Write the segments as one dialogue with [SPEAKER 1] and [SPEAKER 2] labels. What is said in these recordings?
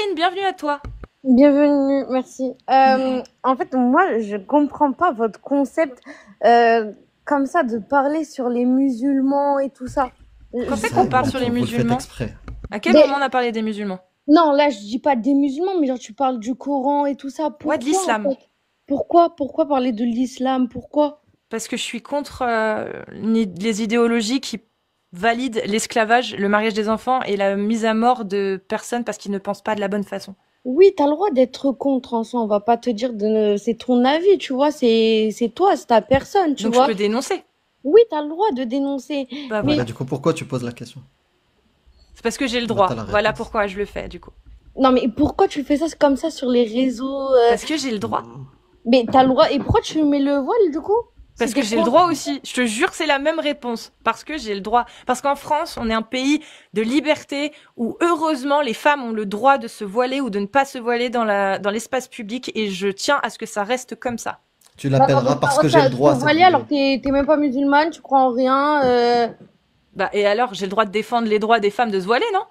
[SPEAKER 1] Florine, bienvenue à toi.
[SPEAKER 2] Bienvenue, merci. En fait, moi, je comprends pas votre concept comme ça de parler sur les musulmans et tout ça.
[SPEAKER 1] Quand c'est
[SPEAKER 2] Je
[SPEAKER 1] qu'on
[SPEAKER 3] Ça,
[SPEAKER 1] parle
[SPEAKER 2] comprends.
[SPEAKER 1] sur les
[SPEAKER 3] vous le faites
[SPEAKER 1] musulmans?
[SPEAKER 3] exprès.
[SPEAKER 1] À quel
[SPEAKER 2] Mais
[SPEAKER 1] moment on a parlé des musulmans?
[SPEAKER 2] non, là, je dis pas des musulmans, mais genre tu parles du Coran et tout ça.
[SPEAKER 1] Ouais, de
[SPEAKER 2] Pourquoi en
[SPEAKER 1] l'islam.
[SPEAKER 2] fait? Pourquoi parler de l'islam? Pourquoi?
[SPEAKER 1] Parce que je suis contre les idéologies qui valident l'esclavage, le mariage des enfants et la mise à mort de personnes parce qu'ils ne pensent pas de la bonne façon.
[SPEAKER 2] Oui, t'as le droit d'être contre en soi. On va pas te dire c'est ton avis, tu vois. C'est toi, c'est ta personne, tu
[SPEAKER 1] Donc je
[SPEAKER 2] vois.
[SPEAKER 1] peux dénoncer.
[SPEAKER 2] Oui, t'as le droit de dénoncer.
[SPEAKER 1] Bah
[SPEAKER 3] Bah,
[SPEAKER 2] Mais
[SPEAKER 1] voilà.
[SPEAKER 3] du coup, pourquoi tu poses la question?
[SPEAKER 1] C'est parce que j'ai le
[SPEAKER 3] Bah, t'as
[SPEAKER 1] droit.
[SPEAKER 3] la
[SPEAKER 1] Voilà
[SPEAKER 3] réponse.
[SPEAKER 1] pourquoi je le fais, du coup.
[SPEAKER 2] non, mais pourquoi tu fais ça comme ça sur les réseaux?
[SPEAKER 1] Parce que j'ai le droit.
[SPEAKER 2] Mais t'as le droit. Et pourquoi tu mets le voile du coup?
[SPEAKER 1] Parce que
[SPEAKER 2] C'était
[SPEAKER 1] j'ai le
[SPEAKER 2] quoi?
[SPEAKER 1] droit aussi. Je te jure, c'est la même réponse. Parce que j'ai le droit. Parce qu'en France, on est un pays de liberté où, heureusement, les femmes ont le droit de se voiler ou de ne pas se voiler dans l'espace public et je tiens à ce que ça reste comme ça.
[SPEAKER 3] Tu
[SPEAKER 2] D'accord,
[SPEAKER 3] l'appelleras
[SPEAKER 2] donc t'as le
[SPEAKER 3] parce
[SPEAKER 2] droit
[SPEAKER 3] que j'ai le
[SPEAKER 2] de te
[SPEAKER 3] droit à cette
[SPEAKER 2] voiler alors
[SPEAKER 3] vidéo.
[SPEAKER 2] que t'es même pas musulmane, tu crois en rien.
[SPEAKER 1] Bah, et alors, j'ai le droit de défendre les droits des femmes de se voiler, non?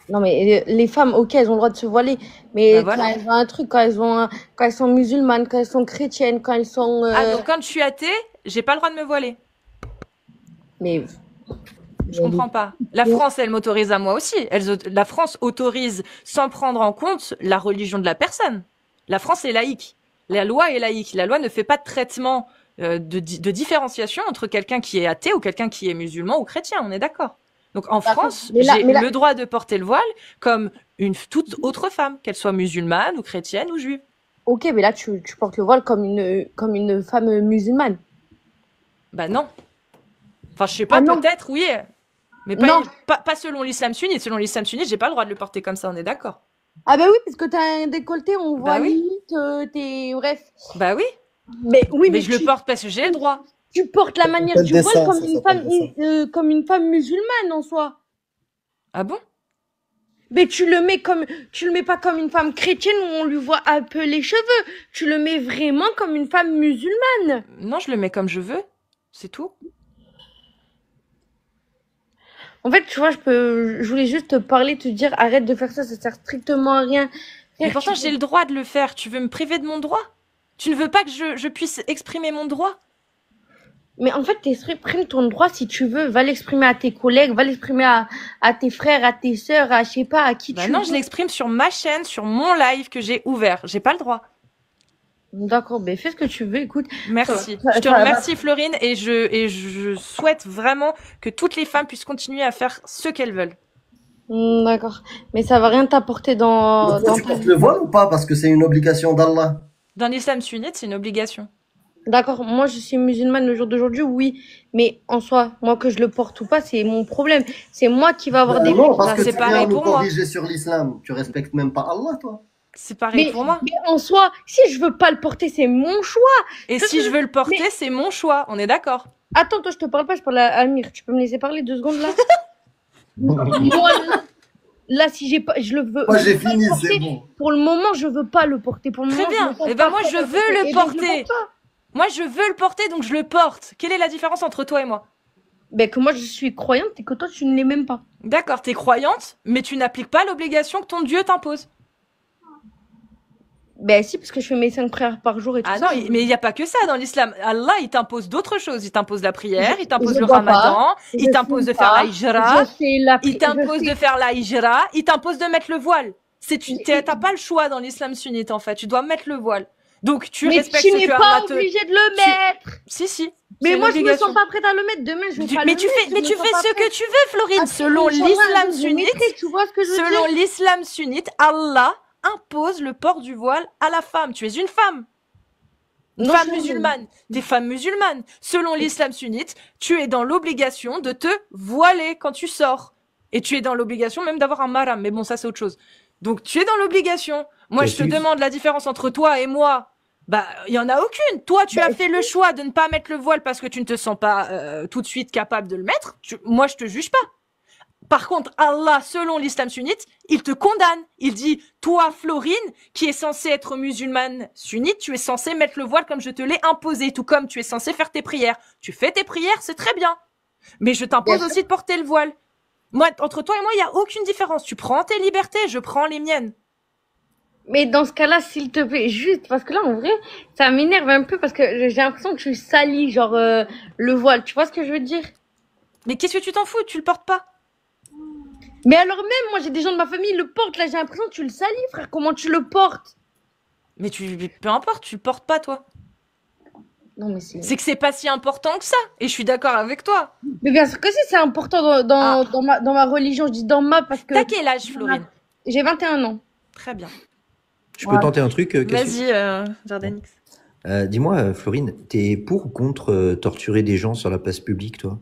[SPEAKER 2] Non, mais les femmes, ok, elles ont le droit de se voiler.
[SPEAKER 1] Bah
[SPEAKER 2] Mais quand
[SPEAKER 1] voilà.
[SPEAKER 2] elles ont un truc, quand elles sont musulmanes, quand elles sont chrétiennes, quand elles sont.
[SPEAKER 1] Ah, donc quand je suis athée, j'ai pas le droit de me voiler.
[SPEAKER 2] Mais.
[SPEAKER 1] Je comprends pas. La France, elle m'autorise à moi aussi. La France autorise sans prendre en compte la religion de la personne. La France est laïque. La loi est laïque. La loi ne fait pas de traitement de différenciation entre quelqu'un qui est athée ou quelqu'un qui est musulman ou chrétien. On est d'accord. Donc en
[SPEAKER 2] D'accord.
[SPEAKER 1] France,
[SPEAKER 2] Mais là,
[SPEAKER 1] j'ai
[SPEAKER 2] mais là.
[SPEAKER 1] le droit de porter le voile comme toute autre femme, qu'elle soit musulmane ou chrétienne ou juive.
[SPEAKER 2] Ok, mais là, tu portes le voile comme une femme musulmane.
[SPEAKER 1] Bah non. Enfin, je sais
[SPEAKER 2] Ah
[SPEAKER 1] pas,
[SPEAKER 2] non,
[SPEAKER 1] peut-être, oui. Mais
[SPEAKER 2] non.
[SPEAKER 1] pas selon l'islam sunnite. Selon l'islam sunnite, j'ai pas le droit de le porter comme ça, on est d'accord.
[SPEAKER 2] Ah bah oui, parce que t'as un décolleté, on voit
[SPEAKER 1] Bah oui.
[SPEAKER 2] limite tes. Bref.
[SPEAKER 1] Bah oui.
[SPEAKER 2] Mais oui,
[SPEAKER 1] Mais
[SPEAKER 2] mais
[SPEAKER 1] je le porte parce que j'ai le droit.
[SPEAKER 2] tu portes la manière
[SPEAKER 3] s'appelle
[SPEAKER 2] du voile
[SPEAKER 3] dessin,
[SPEAKER 2] comme
[SPEAKER 3] ça
[SPEAKER 2] une
[SPEAKER 3] s'appelle
[SPEAKER 2] femme,
[SPEAKER 3] dessin.
[SPEAKER 2] comme une femme musulmane en soi.
[SPEAKER 1] Ah bon?
[SPEAKER 2] Mais tu le mets pas comme une femme chrétienne où on lui voit un peu les cheveux. Tu le mets vraiment comme une femme musulmane.
[SPEAKER 1] Non, je le mets comme je veux. C'est tout.
[SPEAKER 2] En fait, tu vois, je voulais juste te parler, te dire, arrête de faire ça, ça sert strictement à rien.
[SPEAKER 1] Mais
[SPEAKER 2] Frère,
[SPEAKER 1] pourtant, j'ai le droit de le faire. Tu veux me priver de mon droit? Tu ne veux pas que je puisse exprimer mon droit?
[SPEAKER 2] Mais en fait, exprime ton droit si tu veux. Va l'exprimer à tes collègues, va l'exprimer à tes frères, à tes sœurs, à je sais pas, à qui
[SPEAKER 1] Bah
[SPEAKER 2] tu
[SPEAKER 1] non, je
[SPEAKER 2] veux.
[SPEAKER 1] l'exprime sur ma chaîne, sur mon live que j'ai ouvert. J'ai pas le droit.
[SPEAKER 2] D'accord, ben fais ce que tu veux, écoute.
[SPEAKER 1] Merci.
[SPEAKER 2] Ça-
[SPEAKER 1] Je te
[SPEAKER 2] ça va.
[SPEAKER 1] remercie, Florine, et je souhaite vraiment que toutes les femmes puissent continuer à faire ce qu'elles veulent.
[SPEAKER 2] D'accord. Mais ça va rien t'apporter
[SPEAKER 4] Donc, toi,
[SPEAKER 2] dans
[SPEAKER 4] tu
[SPEAKER 2] ta
[SPEAKER 4] portes
[SPEAKER 2] vie.
[SPEAKER 4] le voile ou pas? Parce que c'est une obligation d'Allah.
[SPEAKER 1] Dans l'islam sunnite, c'est une obligation.
[SPEAKER 2] D'accord, moi je suis musulmane le jour d'aujourd'hui, oui. Mais en soi, moi que je le porte ou pas, c'est mon problème. C'est moi qui va avoir des
[SPEAKER 4] Non, parce
[SPEAKER 1] Bah,
[SPEAKER 4] que
[SPEAKER 1] c'est
[SPEAKER 4] tu
[SPEAKER 1] pareil
[SPEAKER 4] viens nous
[SPEAKER 1] pour moi.
[SPEAKER 4] corriger sur l'islam. Tu respectes même pas Allah, toi.
[SPEAKER 1] C'est pareil
[SPEAKER 2] Mais,
[SPEAKER 1] pour moi.
[SPEAKER 2] mais en soi, si je veux pas le porter, c'est mon choix.
[SPEAKER 1] Et
[SPEAKER 2] Ça,
[SPEAKER 1] si je veux le porter,
[SPEAKER 2] mais-
[SPEAKER 1] c'est mon choix. On est d'accord.
[SPEAKER 2] Attends, toi, je te parle pas, je parle à Amir. Tu peux me laisser parler 2 secondes là? Moi, là, si j'ai pas, je le veux.
[SPEAKER 4] Moi,
[SPEAKER 2] je
[SPEAKER 4] j'ai
[SPEAKER 2] veux pas le
[SPEAKER 4] fini,
[SPEAKER 2] porter.
[SPEAKER 4] c'est bon.
[SPEAKER 2] Pour le moment, je veux pas le porter. Pour le
[SPEAKER 1] Très
[SPEAKER 2] moment, je
[SPEAKER 1] bien.
[SPEAKER 2] me sens
[SPEAKER 1] Eh ben
[SPEAKER 2] pas
[SPEAKER 1] moi,
[SPEAKER 2] prête
[SPEAKER 1] je
[SPEAKER 2] à
[SPEAKER 1] veux
[SPEAKER 2] porter.
[SPEAKER 1] le
[SPEAKER 2] Eh ben, je le
[SPEAKER 1] porter.
[SPEAKER 2] porte pas.
[SPEAKER 1] Moi, je veux le porter, donc je le porte. Quelle est la différence entre toi et moi?
[SPEAKER 2] Ben, que moi, je suis croyante et que toi, tu ne l'es même pas.
[SPEAKER 1] D'accord, t'es croyante, mais tu n'appliques pas l'obligation que ton Dieu t'impose.
[SPEAKER 2] Ben, si, parce que je fais mes 5 prières par jour et tout
[SPEAKER 1] Ah
[SPEAKER 2] ça.
[SPEAKER 1] non, mais il n'y a pas que ça dans l'islam. Allah, il t'impose d'autres choses. Il t'impose la prière, il t'impose
[SPEAKER 2] Je
[SPEAKER 1] le
[SPEAKER 2] bois pas,
[SPEAKER 1] ramadan,
[SPEAKER 2] je
[SPEAKER 1] il t'impose
[SPEAKER 2] fume
[SPEAKER 1] de faire la
[SPEAKER 2] pas,
[SPEAKER 1] hijra,
[SPEAKER 2] je fais la
[SPEAKER 1] il t'impose
[SPEAKER 2] je
[SPEAKER 1] de
[SPEAKER 2] fais-
[SPEAKER 1] faire la hijra, il t'impose de mettre le voile.
[SPEAKER 2] Et-
[SPEAKER 1] T'as pas le choix dans l'islam sunnite, en fait. Tu dois mettre le voile. Donc, tu
[SPEAKER 2] Mais
[SPEAKER 1] respectes
[SPEAKER 2] tu
[SPEAKER 1] ce
[SPEAKER 2] n'es
[SPEAKER 1] que
[SPEAKER 2] pas
[SPEAKER 1] Allah te...
[SPEAKER 2] obligé de le mettre.
[SPEAKER 1] Si, si.
[SPEAKER 2] Mais
[SPEAKER 1] c'est
[SPEAKER 2] moi,
[SPEAKER 1] une
[SPEAKER 2] je me
[SPEAKER 1] obligation.
[SPEAKER 2] sens pas prête à le mettre. Demain, je vais pas
[SPEAKER 1] Mais
[SPEAKER 2] le
[SPEAKER 1] tu
[SPEAKER 2] mettre.
[SPEAKER 1] fais, mais
[SPEAKER 2] je
[SPEAKER 1] tu
[SPEAKER 2] me sens
[SPEAKER 1] fais
[SPEAKER 2] pas
[SPEAKER 1] ce
[SPEAKER 2] prête.
[SPEAKER 1] que tu veux, Florine.
[SPEAKER 2] Ah,
[SPEAKER 1] Selon
[SPEAKER 2] Inch'Allah,
[SPEAKER 1] l'islam
[SPEAKER 2] je
[SPEAKER 1] sunnite,
[SPEAKER 2] mettrai, tu vois ce que je veux
[SPEAKER 1] selon
[SPEAKER 2] dire?
[SPEAKER 1] l'islam sunnite, Allah impose le port du voile à la femme. Tu es une femme. Une
[SPEAKER 2] Non,
[SPEAKER 1] femme
[SPEAKER 2] je suis
[SPEAKER 1] musulmane. Des femmes musulmanes. Selon l'islam sunnite, tu es dans l'obligation de te voiler quand tu sors. Et tu es dans l'obligation même d'avoir un maram. Mais bon, ça, c'est autre chose. Donc, tu es dans l'obligation. Moi, je te demande la différence entre toi et moi. Bah, il y en a aucune. Toi, tu
[SPEAKER 2] Bah,
[SPEAKER 1] as fait le choix de ne pas mettre le voile parce que tu ne te sens pas tout de suite capable de le mettre. Moi, je te juge pas. Par contre, Allah, selon l'islam sunnite, il te condamne. Il dit, toi, Florine, qui est censée être musulmane sunnite, tu es censée mettre le voile comme je te l'ai imposé, tout comme tu es censée faire tes prières. Tu fais tes prières, c'est très bien. Mais je t'impose
[SPEAKER 2] Bien
[SPEAKER 1] aussi de porter le voile. Moi, entre toi et moi, il y a aucune différence. Tu prends tes libertés, je prends les miennes.
[SPEAKER 2] Mais dans ce cas-là, s'il te plaît, juste, parce que là, en vrai, ça m'énerve un peu parce que j'ai l'impression que tu salis, genre, le voile. Tu vois ce que je veux dire?
[SPEAKER 1] Mais qu'est-ce que tu t'en fous? Tu le portes pas.
[SPEAKER 2] Mais alors même, moi, j'ai des gens de ma famille, ils le portent. Là, j'ai l'impression que tu le salis, frère. Comment tu le portes?
[SPEAKER 1] Mais peu importe, tu le portes pas, toi.
[SPEAKER 2] Non, mais c'est...
[SPEAKER 1] C'est que c'est pas si important que ça. Et je suis d'accord avec toi.
[SPEAKER 2] Mais bien sûr que si, c'est important dans ma religion. Je dis dans ma parce que...
[SPEAKER 1] T'as quel âge, Florine?
[SPEAKER 2] J'ai 21 ans.
[SPEAKER 1] Très bien.
[SPEAKER 3] Je peux tenter un truc,
[SPEAKER 1] Vas-y, Jordanix.
[SPEAKER 3] Dis-moi, Florine, t'es pour ou contre torturer des gens sur la place publique, toi?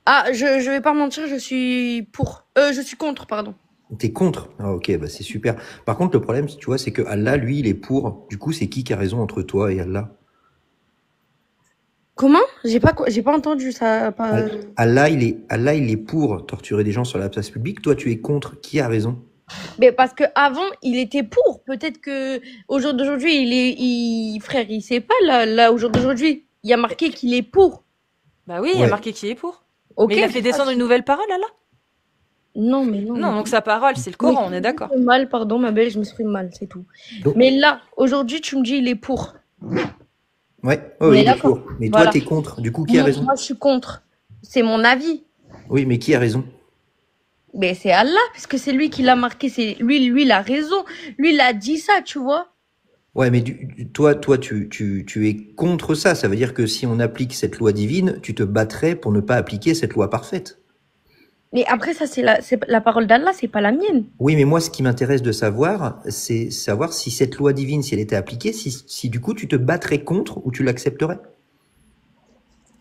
[SPEAKER 2] Ah, je vais pas mentir, je suis pour. Je suis contre, pardon.
[SPEAKER 3] T'es contre? Ah, ok, bah c'est super. Par contre, le problème, tu vois, c'est que Allah, lui, il est pour. Du coup, c'est qui a raison entre toi et Allah?
[SPEAKER 2] Comment? J'ai pas entendu ça. Pas...
[SPEAKER 3] Allah, il est pour torturer des gens sur la place publique. Toi, tu es contre. Qui a raison?
[SPEAKER 2] Mais parce que avant, il était pour. Peut-être que au jour d'aujourd'hui, frère, il sait pas là au jour d'aujourd'hui, il y a marqué qu'il est pour.
[SPEAKER 1] Bah oui, il y a marqué qu'il est pour.
[SPEAKER 2] Ok.
[SPEAKER 1] Mais il a fait descendre une nouvelle parole, Allah?
[SPEAKER 2] Non, mais non.
[SPEAKER 1] Non, donc sa parole, c'est le Coran, on est d'accord.
[SPEAKER 2] Je me suis mal, pardon, ma belle, je me suis mal, c'est tout.
[SPEAKER 3] Donc...
[SPEAKER 2] Mais là, aujourd'hui, tu me dis il est pour.
[SPEAKER 3] Ouais, oh, il est pour. Mais voilà. Toi, t'es contre. Du coup, qui a raison?
[SPEAKER 2] Moi, je suis contre. C'est mon avis.
[SPEAKER 3] Oui, mais qui a raison?
[SPEAKER 2] Mais c'est Allah, puisque c'est lui qui l'a marqué. C'est lui, il a raison. Lui, il a dit ça, tu vois.
[SPEAKER 3] Ouais, mais toi, tu es contre ça. Ça veut dire que si on applique cette loi divine, tu te battrais pour ne pas appliquer cette loi parfaite.
[SPEAKER 2] Mais après, ça, c'est la parole d'Allah, c'est pas la mienne.
[SPEAKER 3] Oui, mais moi, ce qui m'intéresse de savoir, c'est savoir si cette loi divine, si elle était appliquée, si du coup, tu te battrais contre ou tu l'accepterais.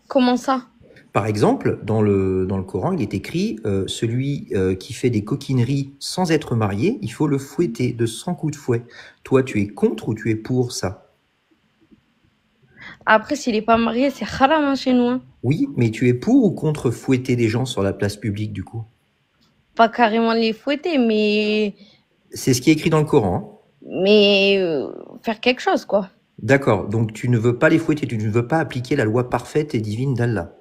[SPEAKER 2] Comment ça?
[SPEAKER 3] Par exemple, dans le Coran, il est écrit celui qui fait des coquineries sans être marié, il faut le fouetter de 100 coups de fouet. Toi, tu es contre ou tu es pour ça?
[SPEAKER 2] Après, s'il est pas marié, c'est haram hein, chez nous. Hein.
[SPEAKER 3] Oui, mais tu es pour ou contre fouetter des gens sur la place publique, du coup?
[SPEAKER 2] Pas carrément les fouetter, mais...
[SPEAKER 3] C'est ce qui est écrit dans le Coran. Hein.
[SPEAKER 2] Mais faire quelque chose, quoi.
[SPEAKER 3] D'accord, donc tu ne veux pas les fouetter, tu ne veux pas appliquer la loi parfaite et divine d'Allah.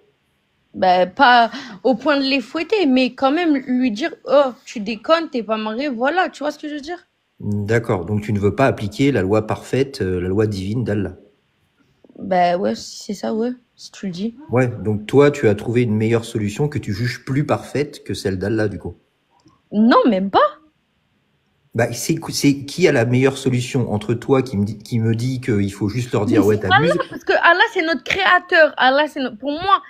[SPEAKER 2] Ben, pas au point de les fouetter, mais quand même lui dire « Oh, tu déconnes, t'es pas marié, voilà. » Tu vois ce que je veux dire?
[SPEAKER 3] D'accord, donc tu ne veux pas appliquer la loi parfaite, la loi divine d'Allah.
[SPEAKER 2] Ben ouais, si c'est ça, ouais, si tu le dis.
[SPEAKER 3] Ouais, donc toi, tu as trouvé une meilleure solution que tu juges plus parfaite que celle d'Allah, du coup.
[SPEAKER 2] Non, même pas.
[SPEAKER 3] Bah, c'est qui a la meilleure solution entre toi qui me dit qu'il faut juste leur dire « Ouais, t'abuses »
[SPEAKER 2] Allah, parce que Allah, c'est notre créateur. Allah, c'est pour moi...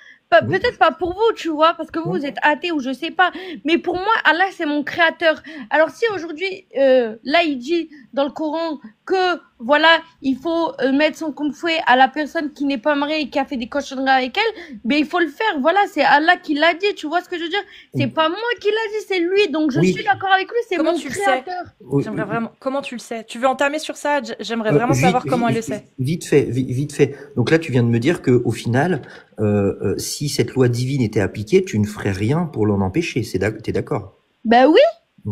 [SPEAKER 2] Peut-être pas pour vous, tu vois, parce que vous êtes athée ou je sais pas. Mais pour moi, Allah, c'est mon créateur. Alors si aujourd'hui, là, il dit dans le Coran que, voilà, il faut mettre son coup de fouet à la personne qui n'est pas mariée et qui a fait des cochonneries avec elle, ben il faut le faire. Voilà, c'est Allah qui l'a dit, tu vois ce que je veux dire? C'est pas moi qui l'a dit, c'est lui. Donc je suis d'accord avec lui, c'est mon créateur.
[SPEAKER 1] J'aimerais vraiment... Comment tu le sais? Tu veux entamer sur ça? J'aimerais vraiment savoir comment elle le sait.
[SPEAKER 3] Vite fait. Donc là, tu viens de me dire que au final, si cette loi divine était appliquée, tu ne ferais rien pour l'en empêcher. T'es d'accord?
[SPEAKER 2] Ben oui.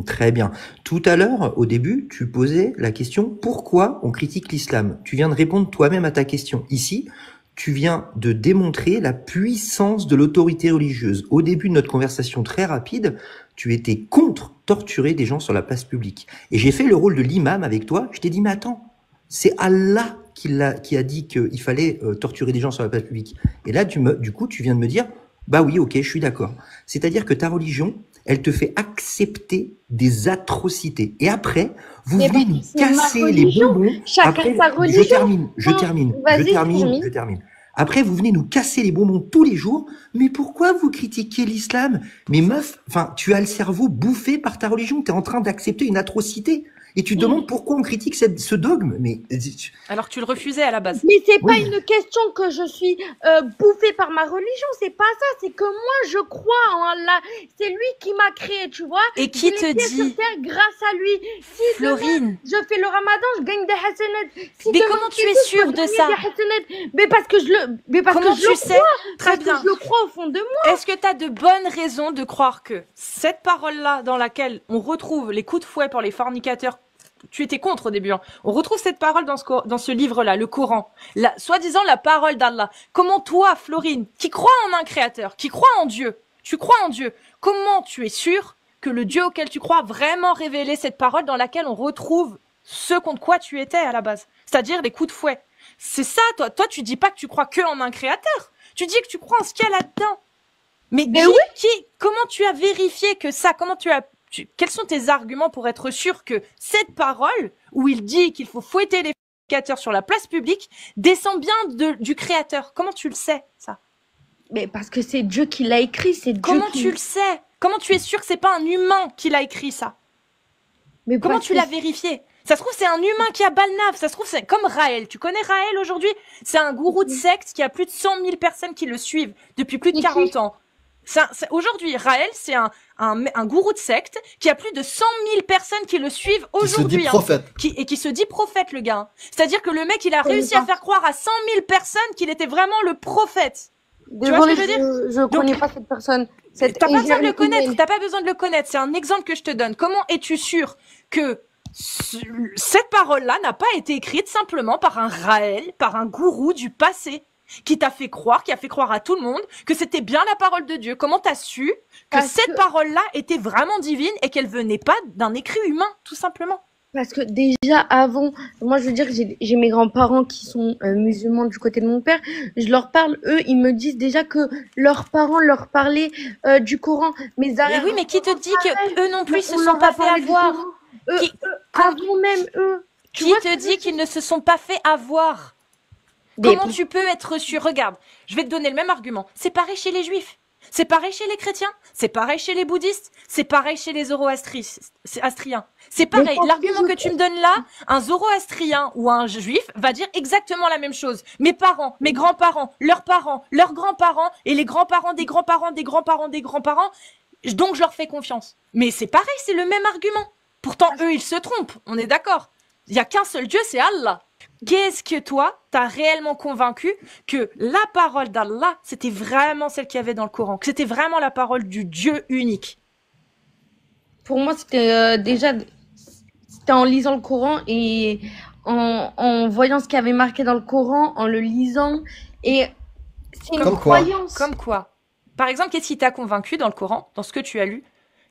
[SPEAKER 3] Très bien. Tout à l'heure, au début, tu posais la question « Pourquoi on critique l'islam ?» Tu viens de répondre toi-même à ta question. Ici, tu viens de démontrer la puissance de l'autorité religieuse. Au début de notre conversation très rapide, tu étais contre torturer des gens sur la place publique. Et j'ai fait le rôle de l'imam avec toi. Je t'ai dit « Mais attends, c'est Allah qui a dit qu'il fallait torturer des gens sur la place publique. » Et là, du coup, tu viens de me dire « Bah oui, ok, je suis d'accord. » C'est-à-dire que ta religion, elle te fait accepter des atrocités. Et après, vous venez nous casser les bonbons.
[SPEAKER 2] Chacun sa religion.
[SPEAKER 3] Je termine. Après, vous venez nous casser les bonbons tous les jours. Mais pourquoi vous critiquez l'islam? Mais meuf, enfin, tu as le cerveau bouffé par ta religion. Tu es en train d'accepter une atrocité. Et tu te demandes pourquoi on critique ce dogme. Mais
[SPEAKER 1] alors que tu le refusais à la base.
[SPEAKER 2] Mais c'est pas une question que je suis bouffée par ma religion, c'est pas ça, c'est que moi je crois en Allah, c'est lui qui m'a créé, tu vois.
[SPEAKER 1] Et qui te dit
[SPEAKER 2] sur terre grâce à lui. Si
[SPEAKER 1] Florine,
[SPEAKER 2] je fais le Ramadan, je gagne des hasanats. Si
[SPEAKER 1] mais comment tu es sûre de ça?
[SPEAKER 2] Mais parce que je le
[SPEAKER 1] comment tu sais? Très bien.
[SPEAKER 2] Que je le crois au fond de moi.
[SPEAKER 1] Est-ce que tu as de bonnes raisons de croire que cette parole-là dans laquelle on retrouve les coups de fouet pour les fornicateurs, tu étais contre au début, hein. On retrouve cette parole dans ce livre-là, le Coran, soi-disant la parole d'Allah. Comment toi, Florine, qui crois en un créateur, qui crois en Dieu, Tu crois en Dieu. Comment tu es sûr que le Dieu auquel tu crois a vraiment révélé cette parole dans laquelle on retrouve ce contre quoi tu étais à la base? C'est-à-dire les coups de fouet. C'est ça, toi. Toi, tu dis pas que tu crois que en un créateur. Tu dis que tu crois en ce qu'il y a là-dedans. Mais comment tu as vérifié que ça, quels sont tes arguments pour être sûr que cette parole, où il dit qu'il faut fouetter les fornicateurs sur la place publique, descend bien du créateur? Comment tu le sais, ça?
[SPEAKER 2] Mais parce que c'est Dieu qui l'a écrit, c'est Dieu
[SPEAKER 1] Comment tu le sais? Comment tu es sûr que c'est pas un humain qui l'a écrit, ça?
[SPEAKER 2] Mais
[SPEAKER 1] Comment tu l'as vérifié? Ça se trouve, c'est un humain qui a balnave. Ça se trouve, c'est comme Raël. Tu connais Raël aujourd'hui? C'est un gourou de secte qui a plus de 100 000 personnes qui le suivent depuis plus de 40 ans. Aujourd'hui, Raël, c'est un gourou de secte qui a plus de 100 000 personnes qui le suivent aujourd'hui.
[SPEAKER 4] Qui se dit prophète.
[SPEAKER 1] Et qui se dit prophète, le gars. C'est-à-dire que le mec, il a réussi à faire croire à 100 000 personnes qu'il était vraiment le prophète. Tu vois ce que je veux dire?
[SPEAKER 2] Je connais pas cette personne.
[SPEAKER 1] T'as pas besoin de le connaître. T'as pas besoin de le connaître. C'est un exemple que je te donne. Comment es-tu sûr que cette parole-là n'a pas été écrite simplement par un Raël, par un gourou du passé, qui a fait croire à tout le monde que c'était bien la parole de Dieu? Comment t'as su que cette parole-là était vraiment divine et qu'elle venait pas d'un écrit humain, tout simplement?
[SPEAKER 2] Parce que déjà avant, moi je veux dire, j'ai mes grands-parents qui sont musulmans du côté de mon père. Je leur parle, eux, ils me disent déjà que leurs parents leur parlaient du Coran. Mais
[SPEAKER 1] oui, mais qui te dit que eux non plus se sont pas fait avoir?
[SPEAKER 2] Avant même eux.
[SPEAKER 1] Qui te dit qu'ils ne se sont pas fait avoir? Comment tu peux être sûr? Regarde, je vais te donner le même argument. C'est pareil chez les juifs. C'est pareil chez les chrétiens. C'est pareil chez les bouddhistes. C'est pareil chez les zoroastriens. C'est pareil. L'argument que tu me donnes là, un zoroastrien ou un juif va dire exactement la même chose. Mes parents, mes grands-parents, leurs grands-parents et les grands-parents des grands-parents des grands-parents des grands-parents. Donc je leur fais confiance. Mais c'est pareil, c'est le même argument. Pourtant, eux, ils se trompent. On est d'accord. Il y a qu'un seul Dieu, c'est Allah. Qu'est-ce que toi, t'as réellement convaincu que la parole d'Allah, c'était vraiment celle qu'il y avait dans le Coran, que c'était vraiment la parole du Dieu unique?
[SPEAKER 2] Pour moi, c'était c'était en lisant le Coran et en voyant ce qu'il y avait marqué dans le Coran, en le lisant. Et c'est une croyance.
[SPEAKER 1] Comme quoi? Par exemple, qu'est-ce qui t'a convaincu dans le Coran, dans ce que tu as lu?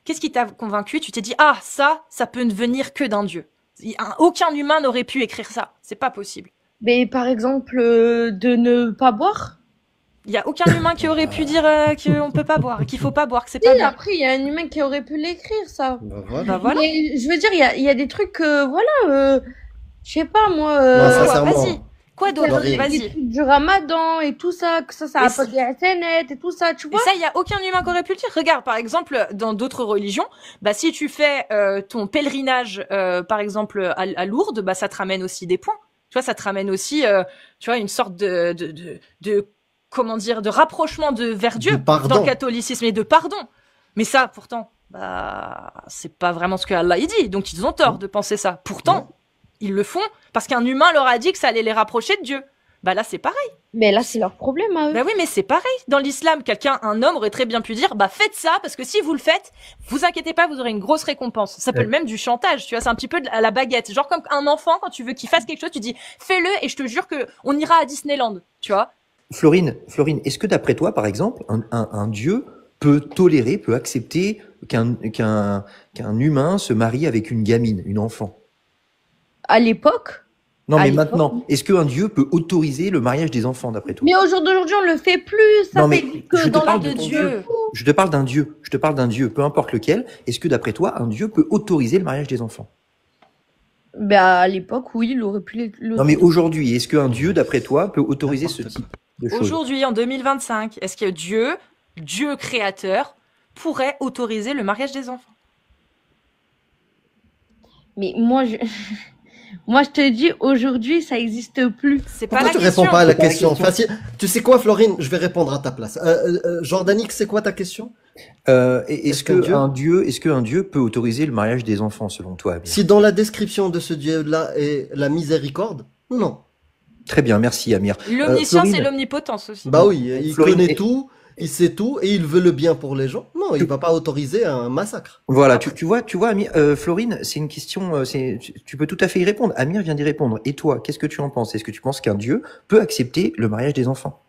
[SPEAKER 1] Qu'est-ce qui t'a convaincu? Tu t'es dit, ah, ça peut ne venir que d'un Dieu. Aucun humain n'aurait pu écrire ça. C'est pas possible.
[SPEAKER 2] Mais par exemple, de ne pas boire.
[SPEAKER 1] Il y a aucun humain qui aurait pu dire qu'on peut pas boire, qu'il faut pas boire, que c'est pas bien.
[SPEAKER 2] Après, il y a un humain qui aurait pu l'écrire, ça.
[SPEAKER 1] Bah voilà.
[SPEAKER 2] Mais je veux dire, il y a des trucs, je sais pas, moi.
[SPEAKER 1] Vas-y. Quoi d'autre? Vas-y.
[SPEAKER 2] Du Ramadan et tout ça, que ça a pas des SNET et tout ça, tu vois.
[SPEAKER 1] Et ça, il y a aucun humain qui aurait pu le dire. Regarde, par exemple, dans d'autres religions, bah si tu fais ton pèlerinage, par exemple à Lourdes, bah ça te ramène aussi des points. Tu vois, ça te ramène aussi, tu vois, une sorte de comment dire, de rapprochement vers Dieu dans le catholicisme et de pardon. Mais ça, pourtant, bah c'est pas vraiment ce que Allah il dit. Donc ils ont tort de penser ça. Pourtant. Ils le font parce qu'un humain leur a dit que ça allait les rapprocher de Dieu. Bah là, c'est pareil.
[SPEAKER 2] Mais là, c'est leur problème à eux.
[SPEAKER 1] Bah oui, mais c'est pareil. Dans l'islam, un homme aurait très bien pu dire, bah faites ça, parce que si vous le faites, vous inquiétez pas, vous aurez une grosse récompense. Ça peut même du chantage, tu vois, c'est un petit peu à la baguette. Genre comme un enfant, quand tu veux qu'il fasse quelque chose, tu dis, fais-le et je te jure que on ira à Disneyland, tu vois.
[SPEAKER 3] Florine, est-ce que d'après toi, par exemple, un Dieu peut accepter qu'un humain se marie avec une gamine, une enfant?
[SPEAKER 2] À l'époque?
[SPEAKER 3] Non, mais maintenant, est-ce qu'un Dieu peut autoriser le mariage des enfants, d'après toi?
[SPEAKER 2] Mais au jour d'aujourd'hui, on le fait plus. Ça fait que dans l'ordre de Dieu.
[SPEAKER 3] Je te parle d'un Dieu. Je te parle d'un Dieu, peu importe lequel. Est-ce que, d'après toi, un Dieu peut autoriser le mariage des enfants?
[SPEAKER 2] Bah, à l'époque, oui, il aurait pu
[SPEAKER 3] Non, mais aujourd'hui, est-ce qu'un Dieu, d'après toi, peut autoriser ce type de choses?
[SPEAKER 1] Aujourd'hui, en 2025, est-ce que Dieu créateur, pourrait autoriser le mariage des enfants?
[SPEAKER 2] Mais moi, moi, je te dis, aujourd'hui, ça n'existe plus.
[SPEAKER 1] C'est pas la question.
[SPEAKER 4] Pourquoi tu réponds pas à la question facile? Tu sais quoi, Florine? Je vais répondre à ta place. Jordanique, c'est quoi ta question?
[SPEAKER 3] Est-ce qu'un Dieu peut autoriser le mariage des enfants, selon toi, Amir?
[SPEAKER 4] Si dans la description de ce Dieu-là est la miséricorde, non.
[SPEAKER 3] Très bien, merci, Amir.
[SPEAKER 1] L'omniscience et l'omnipotence aussi.
[SPEAKER 4] Bah oui, il connaît tout. Il sait tout et il veut le bien pour les gens. Non, il va pas autoriser un massacre.
[SPEAKER 3] Voilà, tu vois, Amir, Florine, c'est une question, tu peux tout à fait y répondre. Amir vient d'y répondre. Et toi, qu'est-ce que tu en penses? Est-ce que tu penses qu'un Dieu peut accepter le mariage des enfants?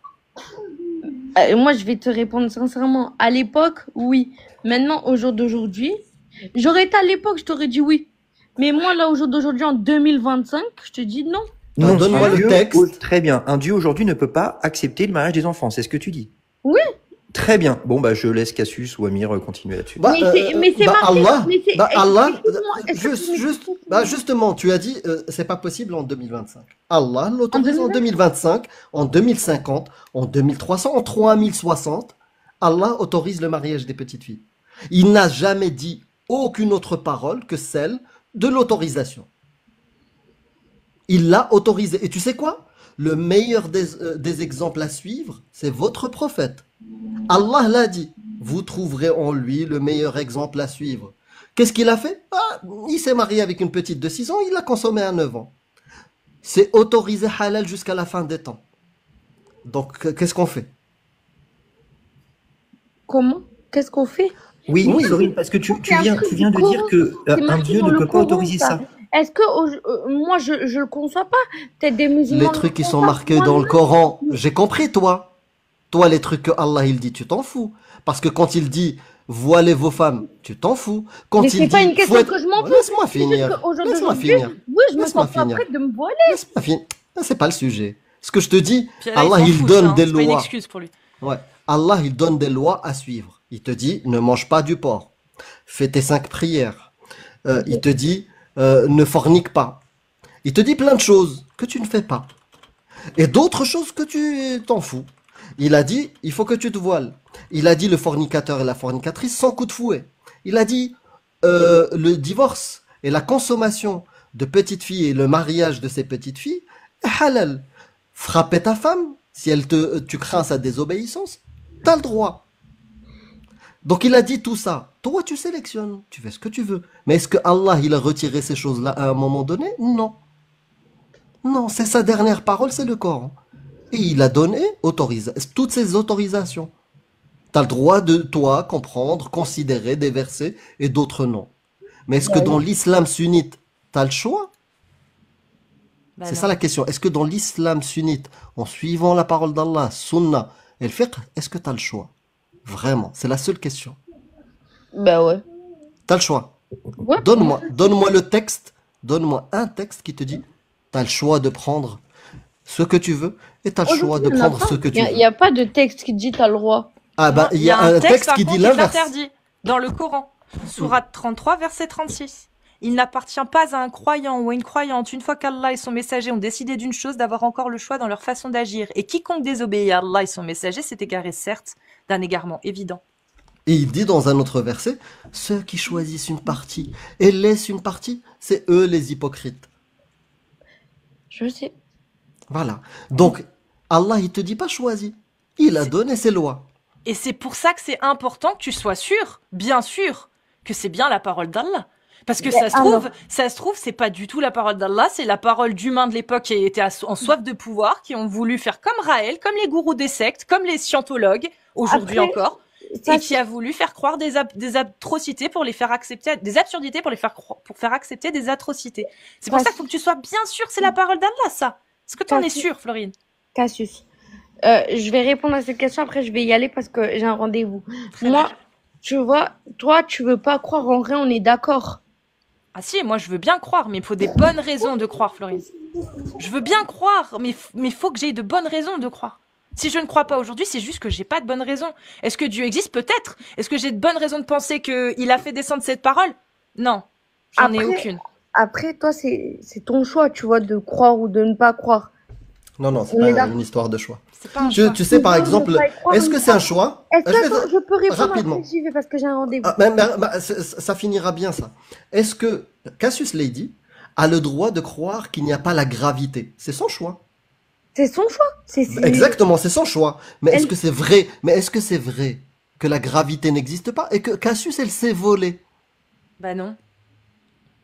[SPEAKER 2] Moi, je vais te répondre sincèrement. À l'époque, oui. Maintenant, au jour d'aujourd'hui, j'aurais été à l'époque, je t'aurais dit oui. Mais moi, là, au jour d'aujourd'hui, en 2025, je te dis non.
[SPEAKER 3] Non,
[SPEAKER 4] donne-moi le texte.
[SPEAKER 3] Très bien. Un Dieu aujourd'hui ne peut pas accepter le mariage des enfants. C'est ce que tu dis.
[SPEAKER 2] Oui.
[SPEAKER 3] Très bien. Bon, bah, je laisse Cassius ou Amir continuer là-dessus.
[SPEAKER 4] Bah,
[SPEAKER 2] Mais c'est marqué.
[SPEAKER 4] Allah,
[SPEAKER 2] Mais c'est-
[SPEAKER 4] bah, Allah,
[SPEAKER 2] excuse-moi, est-ce que tu m'excuses
[SPEAKER 4] justement, tu as dit, c'est pas possible en 2025. Allah l'autorise en 2025, en 2050, en 2300, en 3060. Allah autorise le mariage des petites filles. Il n'a jamais dit aucune autre parole que celle de l'autorisation. Il l'a autorisé. Et tu sais quoi? Le meilleur des exemples à suivre, c'est votre prophète. Allah l'a dit. Vous trouverez en lui le meilleur exemple à suivre. Qu'est-ce qu'il a fait? Il s'est marié avec une petite de 6 ans, il l'a consommé à 9 ans. C'est autorisé halal jusqu'à la fin des temps. Donc, qu'est-ce qu'on fait?
[SPEAKER 2] Comment? Qu'est-ce qu'on fait?
[SPEAKER 3] Oui,
[SPEAKER 4] Oui.
[SPEAKER 3] Florine, parce que tu
[SPEAKER 2] C'est un
[SPEAKER 3] viens
[SPEAKER 2] truc
[SPEAKER 3] de
[SPEAKER 2] du
[SPEAKER 3] dire
[SPEAKER 2] Coran.
[SPEAKER 3] que
[SPEAKER 2] C'est
[SPEAKER 3] un
[SPEAKER 2] marqué
[SPEAKER 3] Dieu
[SPEAKER 2] dans
[SPEAKER 3] ne
[SPEAKER 2] le
[SPEAKER 3] peut pas
[SPEAKER 2] Coran,
[SPEAKER 3] autoriser ça.
[SPEAKER 2] Est-ce que moi, je le conçois pas? Peut-être des musulmans.
[SPEAKER 4] Les trucs qui
[SPEAKER 2] le
[SPEAKER 4] sont
[SPEAKER 2] conçoivent,
[SPEAKER 4] marqués
[SPEAKER 2] moi,
[SPEAKER 4] dans le
[SPEAKER 2] non.
[SPEAKER 4] Coran, j'ai compris, toi. Toi, les trucs que Allah il dit, tu t'en fous. Parce que quand il dit voilez vos femmes, tu t'en fous. Quand
[SPEAKER 2] Mais
[SPEAKER 4] il
[SPEAKER 2] c'est
[SPEAKER 4] dit
[SPEAKER 2] pas une question
[SPEAKER 4] faut être-
[SPEAKER 2] que je m'en fous.
[SPEAKER 4] Laisse-moi
[SPEAKER 2] C'est juste
[SPEAKER 4] finir.
[SPEAKER 2] qu'au jour
[SPEAKER 4] Laisse-moi
[SPEAKER 2] d'aujourd'hui,
[SPEAKER 4] finir.
[SPEAKER 2] oui, je me
[SPEAKER 4] Laisse-moi
[SPEAKER 2] sens pas
[SPEAKER 4] finir.
[SPEAKER 2] prête de me voiler.
[SPEAKER 4] Laisse-moi finir. C'est pas le sujet. Ce que je te dis,
[SPEAKER 1] Puis là,
[SPEAKER 4] Allah
[SPEAKER 1] s'en
[SPEAKER 4] il
[SPEAKER 1] fout,
[SPEAKER 4] donne
[SPEAKER 1] ça, hein.
[SPEAKER 4] des
[SPEAKER 1] C'est pas une
[SPEAKER 4] lois.
[SPEAKER 1] excuse pour lui.
[SPEAKER 4] Ouais. Allah, il donne des lois à suivre. Il te dit, ne mange pas du porc. Fais tes 5 prières. Il te dit, ne fornique pas. Il te dit plein de choses que tu ne fais pas. Et d'autres choses que tu t'en fous. Il a dit, il faut que tu te voiles. Il a dit le fornicateur et la fornicatrice sans coup de fouet. Il a dit, le divorce et la consommation de petites filles et le mariage de ces petites filles est halal. Frapper ta femme, si tu crains sa désobéissance, t'as le droit. Donc il a dit tout ça. Toi, tu sélectionnes, tu fais ce que tu veux. Mais est-ce que Allah, il a retiré ces choses-là à un moment donné? Non. Non, c'est sa dernière parole, c'est le Coran. Et il a donné toutes ces autorisations. T'as le droit de, toi, comprendre, considérer des versets et d'autres non. Mais est-ce que dans l'islam sunnite, t'as le choix?
[SPEAKER 1] Bah
[SPEAKER 4] C'est
[SPEAKER 1] non.
[SPEAKER 4] ça la question. Est-ce que dans l'islam sunnite, en suivant la parole d'Allah, sunna et le fiqh, est-ce que tu as le choix? Vraiment, c'est la seule question.
[SPEAKER 2] Bah ouais.
[SPEAKER 4] Tu as le choix.
[SPEAKER 2] Ouais.
[SPEAKER 4] Donne-moi le texte, donne-moi un texte qui te dit, tu as le choix de prendre ce que tu veux et tu as le choix de prendre ce que tu
[SPEAKER 2] Il
[SPEAKER 4] veux.
[SPEAKER 2] n'y a pas de texte qui dit t'as le droit.
[SPEAKER 4] Ah bah, il y a un texte
[SPEAKER 1] par
[SPEAKER 4] qui
[SPEAKER 1] contre,
[SPEAKER 4] dit l'inverse.
[SPEAKER 1] l'interdit dans le Coran. Sourate 33, verset 36. Il n'appartient pas à un croyant ou à une croyante, une fois qu'Allah et son messager ont décidé d'une chose, d'avoir encore le choix dans leur façon d'agir. Et quiconque désobéit à Allah et son messager s'est égaré, certes, d'un égarement évident.
[SPEAKER 4] Et il dit dans un autre verset, ceux qui choisissent une partie et laissent une partie, c'est eux les hypocrites.
[SPEAKER 2] Je sais.
[SPEAKER 4] Voilà. Donc, Allah, il te dit pas choisis. Il a donné ses lois.
[SPEAKER 1] Et c'est pour ça que c'est important que tu sois sûr, bien sûr, que c'est bien la parole d'Allah. Parce que
[SPEAKER 2] Mais
[SPEAKER 1] ça se trouve, c'est pas du tout la parole d'Allah, c'est la parole d'humains de l'époque qui étaient en soif de pouvoir, qui ont voulu faire comme Raël, comme les gourous des sectes, comme les scientologues, aujourd'hui
[SPEAKER 2] Après,
[SPEAKER 1] encore,
[SPEAKER 2] ça,
[SPEAKER 1] et qui a voulu faire croire des atrocités pour les faire accepter, des absurdités pour faire accepter des atrocités. C'est pour
[SPEAKER 2] Ça,
[SPEAKER 1] ça qu'il faut que tu sois bien sûr que c'est la parole d'Allah, ça. Est-ce que tu en es sûr, Florine?
[SPEAKER 2] Cassius. Je vais répondre à cette question, après je vais y aller parce que j'ai un rendez-vous. Moi, tu vois, toi, tu veux pas croire en rien, on est d'accord.
[SPEAKER 1] Ah si, moi je veux bien croire, mais il faut des bonnes raisons de croire, Florine. Je veux bien croire, mais il faut que j'ai de bonnes raisons de croire. Si je ne crois pas aujourd'hui, c'est juste que j'ai pas de bonnes raisons. Est-ce que Dieu existe? Peut-être. Est-ce que j'ai de bonnes raisons de penser qu'il a fait descendre cette parole? Non, j'en ai
[SPEAKER 2] Après-
[SPEAKER 1] aucune.
[SPEAKER 2] Après, toi, c'est ton choix, tu vois, de croire ou de ne pas croire.
[SPEAKER 4] Non, non, c'est
[SPEAKER 2] On est
[SPEAKER 4] pas
[SPEAKER 2] d'accord.
[SPEAKER 4] une histoire de choix.
[SPEAKER 1] C'est pas un choix.
[SPEAKER 4] Tu sais, par
[SPEAKER 2] Tu peux
[SPEAKER 4] exemple,
[SPEAKER 2] ne pas y croire,
[SPEAKER 4] est-ce
[SPEAKER 2] mais
[SPEAKER 4] que c'est un choix?
[SPEAKER 2] Est-ce
[SPEAKER 4] Je vais-
[SPEAKER 2] que je peux répondre
[SPEAKER 4] rapidement.
[SPEAKER 2] après, j'y vais parce que j'ai un rendez-vous.
[SPEAKER 4] Ah, ça finira bien, ça. Est-ce que Cassius Lady a le droit de croire qu'il n'y a pas la gravité? C'est son choix.
[SPEAKER 2] C'est son choix. C'est
[SPEAKER 4] Exactement, c'est son choix. Mais est-ce
[SPEAKER 2] Elle-
[SPEAKER 4] que c'est vrai? Mais est-ce que c'est vrai que la gravité n'existe pas et que Cassius, elle s'est volée?
[SPEAKER 1] Bah non.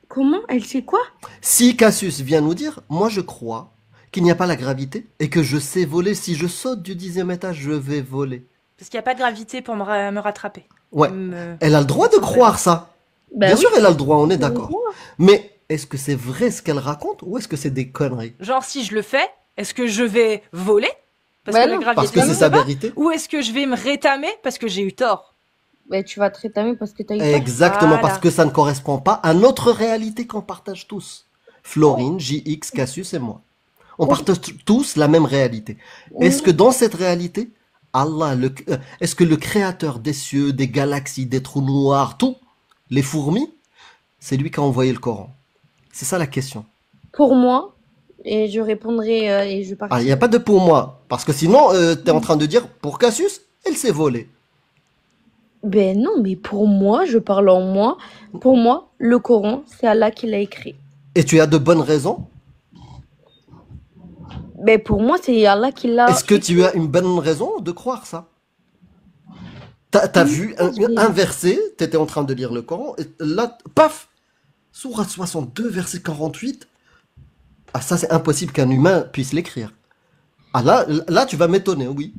[SPEAKER 2] Comment? Elle sait quoi?
[SPEAKER 4] Si Cassius vient nous dire, moi je crois qu'il n'y a pas la gravité et que je sais voler, si je saute du 10e étage, je vais voler.
[SPEAKER 1] Parce qu'il n'y a pas de gravité pour me rattraper.
[SPEAKER 4] Ouais.
[SPEAKER 1] Me-
[SPEAKER 4] Elle a le droit de croire ça.
[SPEAKER 2] Bah
[SPEAKER 4] Bien
[SPEAKER 2] oui,
[SPEAKER 4] sûr, elle a le droit, on est d'accord.
[SPEAKER 2] moi.
[SPEAKER 4] Mais est-ce que c'est vrai ce qu'elle raconte ou est-ce que c'est des conneries?
[SPEAKER 1] Genre, si je le fais, est-ce que je vais voler? parce
[SPEAKER 2] Bah
[SPEAKER 1] que la
[SPEAKER 2] non.
[SPEAKER 1] gravité
[SPEAKER 4] Parce que c'est
[SPEAKER 1] n'existe
[SPEAKER 4] sa
[SPEAKER 1] pas?
[SPEAKER 4] vérité.
[SPEAKER 1] Ou est-ce que je vais me rétamer parce que j'ai eu tort?
[SPEAKER 2] Mais tu vas te rétamer parce que t'as eu tort.
[SPEAKER 4] Exactement,
[SPEAKER 1] Voilà.
[SPEAKER 4] parce que ça ne correspond pas à notre réalité qu'on partage tous. Florine, JX, Cassius et moi. On partage tous la même réalité. Est-ce que dans cette réalité, Allah, est-ce que le créateur des cieux, des galaxies, des trous noirs, tout, les fourmis, c'est lui qui a envoyé le Coran? C'est ça la question.
[SPEAKER 2] Pour moi, et je répondrai et je
[SPEAKER 4] Ah, il
[SPEAKER 2] partirai.
[SPEAKER 4] n'y a pas de pour moi. Parce que sinon, tu es en train de dire, pour Cassius, elle s'est volée.
[SPEAKER 2] Ben non, mais pour moi, je parle en moi. Pour moi, le Coran, c'est Allah qui l'a écrit.
[SPEAKER 4] Et tu as de bonnes raisons.
[SPEAKER 2] Ben pour moi, c'est Allah qui l'a.
[SPEAKER 4] Est-ce que tu as une bonne raison de croire ça? T'as vu un verset, tu étais en train de lire le Coran, et là, paf, Sourate 62, verset 48. Ah, ça, c'est impossible qu'un humain puisse l'écrire. Ah, là, tu vas m'étonner, oui.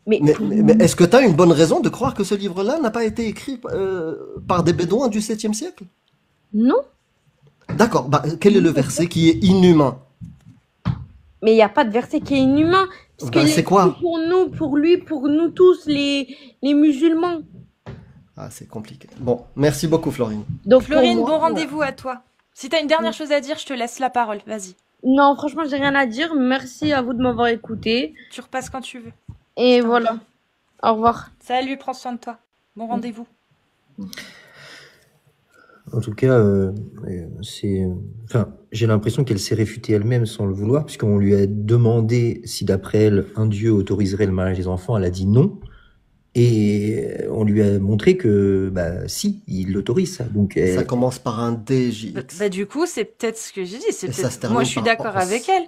[SPEAKER 2] Mais,
[SPEAKER 4] Mais est-ce que tu as une bonne raison de croire que ce livre-là n'a pas été écrit par des Bédouins du 7e siècle?
[SPEAKER 2] non,
[SPEAKER 4] D'accord, bah, quel est le verset qui est inhumain?
[SPEAKER 2] mais il n'y a pas de verset qui est inhumain. Parce
[SPEAKER 4] Ben,
[SPEAKER 2] qu'il
[SPEAKER 4] c'est
[SPEAKER 2] est
[SPEAKER 4] quoi?
[SPEAKER 2] écrit pour nous, pour lui, pour nous tous, les musulmans.
[SPEAKER 4] Ah, c'est compliqué. Bon, merci beaucoup, Florine.
[SPEAKER 2] Donc,
[SPEAKER 1] Florine,
[SPEAKER 2] pour moi,
[SPEAKER 1] bon rendez-vous à toi. Si t'as une dernière chose à dire, je te laisse la parole. Vas-y.
[SPEAKER 2] Non, franchement, j'ai rien à dire. Merci à vous de m'avoir écouté.
[SPEAKER 1] Tu repasses quand tu veux.
[SPEAKER 2] Et voilà. Au revoir.
[SPEAKER 1] Salut, prends soin de toi. Bon rendez-vous.
[SPEAKER 3] En tout cas, enfin, j'ai l'impression qu'elle s'est réfutée elle-même sans le vouloir, puisqu'on lui a demandé si d'après elle, un dieu autoriserait le mariage des enfants. Elle a dit non. Et on lui a montré que, bah, si, il l'autorise ça. Donc,
[SPEAKER 4] Ça commence par un DJX.
[SPEAKER 1] Bah, du coup, c'est peut-être ce que j'ai dit. C'est
[SPEAKER 4] Et ça
[SPEAKER 1] peut-être...
[SPEAKER 4] se termine
[SPEAKER 1] Moi, je suis
[SPEAKER 4] par
[SPEAKER 1] d'accord
[SPEAKER 4] rapport à-
[SPEAKER 1] avec elle.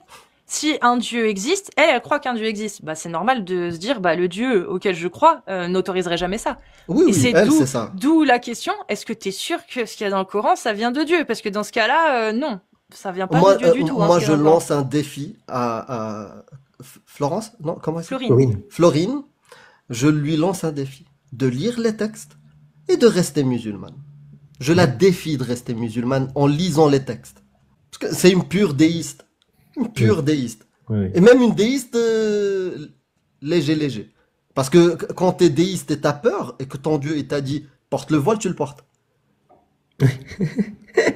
[SPEAKER 1] Si un dieu existe, elle croit qu'un dieu existe. Bah, c'est normal de se dire, bah, le dieu auquel je crois n'autoriserait jamais ça.
[SPEAKER 4] Oui,
[SPEAKER 1] Et
[SPEAKER 4] oui,
[SPEAKER 1] c'est
[SPEAKER 4] elle,
[SPEAKER 1] d'où,
[SPEAKER 4] c'est ça.
[SPEAKER 1] d'où la question, est-ce que tu es sûr que ce qu'il y a dans le Coran, ça vient de Dieu? Parce que dans ce cas-là, non, ça vient pas
[SPEAKER 4] Moi,
[SPEAKER 1] de Dieu du tout.
[SPEAKER 4] moi
[SPEAKER 1] ce qu'il y
[SPEAKER 4] je
[SPEAKER 1] a dans le Coran.
[SPEAKER 4] lance un défi à Florence, non, comment elle s'appelle?
[SPEAKER 1] Florine.
[SPEAKER 4] Florine, je lui lance un défi de lire les textes et de rester musulmane. Je la défie de rester musulmane en lisant les textes. Parce que c'est une pure déiste. Une pure déiste.
[SPEAKER 3] ouais.
[SPEAKER 4] Et même une déiste léger. Parce que quand t'es déiste et t'as peur, et que ton Dieu il t'a dit porte le voile, tu le portes.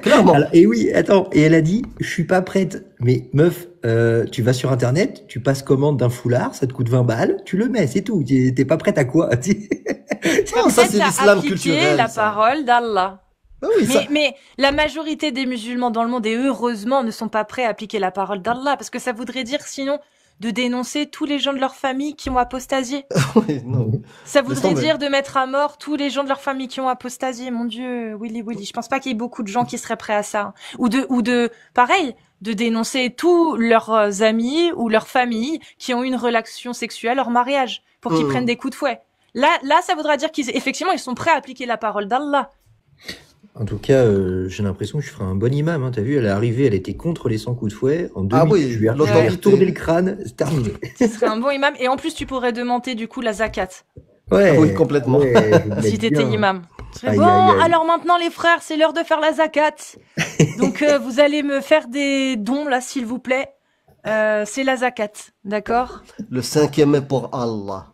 [SPEAKER 4] Clairement.
[SPEAKER 3] Alors, et oui, attends, et elle a dit, je suis pas prête. Mais meuf, tu vas sur internet, tu passes commande d'un foulard, ça te coûte 20 balles, tu le mets, c'est tout. T'es pas prête à quoi?
[SPEAKER 4] Non, ça
[SPEAKER 1] Prête
[SPEAKER 4] c'est
[SPEAKER 1] à
[SPEAKER 4] l'islam
[SPEAKER 1] appliquer
[SPEAKER 4] culturel.
[SPEAKER 1] la
[SPEAKER 4] ça.
[SPEAKER 1] parole d'Allah.
[SPEAKER 4] Ah oui, ça-
[SPEAKER 1] Mais la majorité des musulmans dans le monde, et heureusement, ne sont pas prêts à appliquer la parole d'Allah, parce que ça voudrait dire sinon de dénoncer tous les gens de leur famille qui ont apostasié.
[SPEAKER 4] oui, non.
[SPEAKER 1] Ça
[SPEAKER 4] Laisse
[SPEAKER 1] voudrait
[SPEAKER 4] tomber.
[SPEAKER 1] dire de mettre à mort tous les gens de leur famille qui ont apostasié. Mon Dieu, Willy. Je pense pas qu'il y ait beaucoup de gens qui seraient prêts à ça. Ou pareil, de dénoncer tous leurs amis ou leurs familles qui ont eu une relation sexuelle hors mariage pour qu'ils prennent des coups de fouet. Là, ça voudra dire effectivement, ils sont prêts à appliquer la parole d'Allah.
[SPEAKER 3] En tout cas, j'ai l'impression que je ferai un bon imam. Hein. T'as vu, elle est arrivée, elle était contre les 100 coups de fouet. En 2
[SPEAKER 4] Ah
[SPEAKER 3] minutes,
[SPEAKER 4] oui,
[SPEAKER 3] je lui ai
[SPEAKER 4] l'autorité.
[SPEAKER 3] retourné le crâne, c'est terminé.
[SPEAKER 1] Ce serait un bon imam. Et en plus, tu pourrais demander du coup la zakat.
[SPEAKER 3] Ouais,
[SPEAKER 4] Oui, complètement.
[SPEAKER 3] ouais, je vais
[SPEAKER 1] Si
[SPEAKER 3] mettre
[SPEAKER 1] t'étais
[SPEAKER 3] bien.
[SPEAKER 1] imam. Tu serais,
[SPEAKER 3] Aïe,
[SPEAKER 1] bon,
[SPEAKER 3] aïe, aïe.
[SPEAKER 1] alors maintenant les frères, c'est l'heure de faire la zakat. Donc vous allez me faire des dons là, s'il vous plaît. C'est la zakat, d'accord?
[SPEAKER 4] Le 5e est pour Allah.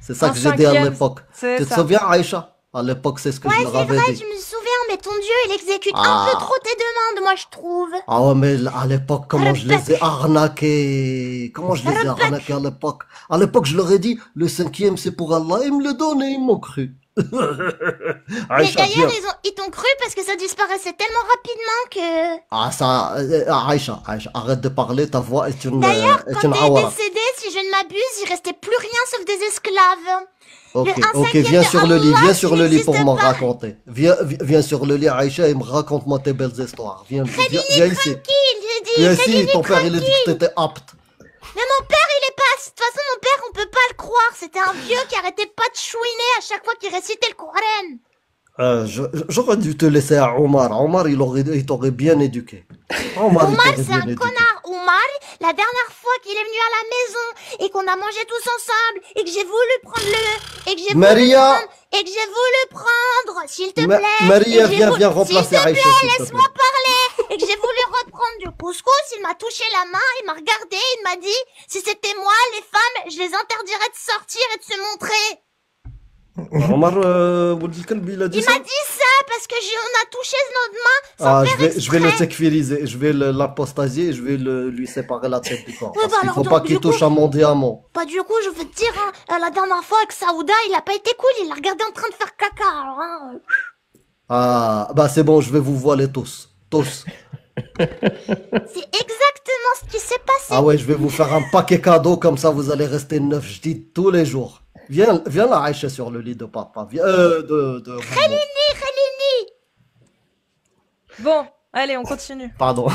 [SPEAKER 4] C'est ça
[SPEAKER 1] Un
[SPEAKER 4] que j'ai dit à
[SPEAKER 1] 5e,
[SPEAKER 4] l'époque.
[SPEAKER 1] c'est
[SPEAKER 4] Tu te
[SPEAKER 1] ça.
[SPEAKER 4] souviens, Aïcha? À l'époque, c'est ce que je leur avais dit.
[SPEAKER 5] Je me souviens, mais ton dieu, il exécute
[SPEAKER 4] Ah.
[SPEAKER 5] un peu trop tes demandes, moi, je trouve.
[SPEAKER 4] Ah ouais, mais à l'époque, comment je les ai arnaqués. Comment je les ai arnaqués à l'époque. À l'époque, je leur ai dit, le 5e, c'est pour Allah. Ils me le donnaient, ils m'ont cru.
[SPEAKER 5] Mais
[SPEAKER 4] Aïcha, viens.
[SPEAKER 5] d'ailleurs, ils t'ont cru parce que ça disparaissait tellement rapidement que...
[SPEAKER 4] Ah, ça, Aïcha, arrête de parler, ta voix est une,
[SPEAKER 5] D'ailleurs,
[SPEAKER 4] est
[SPEAKER 5] quand
[SPEAKER 4] une
[SPEAKER 5] t'es
[SPEAKER 4] awara.
[SPEAKER 5] décédé, si je ne m'abuse, il restait plus rien sauf des esclaves.
[SPEAKER 4] Ok,
[SPEAKER 5] un
[SPEAKER 4] ok,
[SPEAKER 5] cinquième
[SPEAKER 4] viens
[SPEAKER 5] de
[SPEAKER 4] sur le lit,
[SPEAKER 5] Allah
[SPEAKER 4] viens sur
[SPEAKER 5] qui
[SPEAKER 4] le lit pour
[SPEAKER 5] n'existe
[SPEAKER 4] m'en
[SPEAKER 5] pas.
[SPEAKER 4] raconter. Viens sur le lit, Aïcha, et me raconte-moi tes belles histoires. Viens ici.
[SPEAKER 5] J'ai dit,
[SPEAKER 4] Viens
[SPEAKER 5] Freddy,
[SPEAKER 4] ici, ton père, il a dit que t'étais apte.
[SPEAKER 5] Mais mon père, il est pas... De toute façon, mon père, on peut pas le croire. C'était un vieux qui arrêtait pas de chouiner à chaque fois qu'il récitait le Coran.
[SPEAKER 4] J'aurais dû te laisser à Omar. Omar, il t'aurait bien éduqué. Omar, il
[SPEAKER 5] Omar,
[SPEAKER 4] t'aurait
[SPEAKER 5] c'est
[SPEAKER 4] bien
[SPEAKER 5] un
[SPEAKER 4] éduqué.
[SPEAKER 5] connard. Omar, la dernière fois qu'il est venu à la maison et qu'on a mangé tous ensemble et que j'ai voulu prendre
[SPEAKER 4] Maria,
[SPEAKER 5] s'il te plaît.
[SPEAKER 4] Maria,
[SPEAKER 5] et que j'ai
[SPEAKER 4] viens
[SPEAKER 5] voulu-
[SPEAKER 4] remplacer
[SPEAKER 5] S'il te
[SPEAKER 4] Aïcha,
[SPEAKER 5] plaît,
[SPEAKER 4] s'il te
[SPEAKER 5] laisse-moi parler. Et que j'ai voulu reprendre du Pousse-Pousse, il m'a touché la main, il m'a regardé, il m'a dit, si c'était moi, les femmes, je les interdirais de sortir et de se montrer.
[SPEAKER 4] Omar, Ould el-Kelb, il a dit
[SPEAKER 5] Il
[SPEAKER 4] ça?
[SPEAKER 5] m'a dit ça parce que on a touché notre main sans
[SPEAKER 4] Ah,
[SPEAKER 5] faire
[SPEAKER 4] je vais le
[SPEAKER 5] exprès.
[SPEAKER 4] sécuriser, je vais l'apostasier et je vais lui séparer la tête du corps.
[SPEAKER 5] Ouais,
[SPEAKER 4] Parce
[SPEAKER 5] bah
[SPEAKER 4] qu'il
[SPEAKER 5] alors,
[SPEAKER 4] faut
[SPEAKER 5] donc,
[SPEAKER 4] pas
[SPEAKER 5] du
[SPEAKER 4] qu'il touche
[SPEAKER 5] coup-
[SPEAKER 4] à mon diamant.
[SPEAKER 5] Bah du coup, je veux te dire, hein, la dernière fois avec Saouda, il a pas été cool, il l'a regardé en train de faire caca. Alors, hein,
[SPEAKER 4] Ah, bah c'est bon, je vais vous voiler tous. Tous.
[SPEAKER 5] c'est exactement ce qui s'est passé.
[SPEAKER 4] Ah ouais, je vais vous faire un paquet cadeau, comme ça vous allez rester neuf dis tous les jours. Viens là, Aïcha, sur le lit de papa. Viens, de maman.
[SPEAKER 5] Khalini, Khalini.
[SPEAKER 1] Bon, allez, on continue.
[SPEAKER 4] Pardon.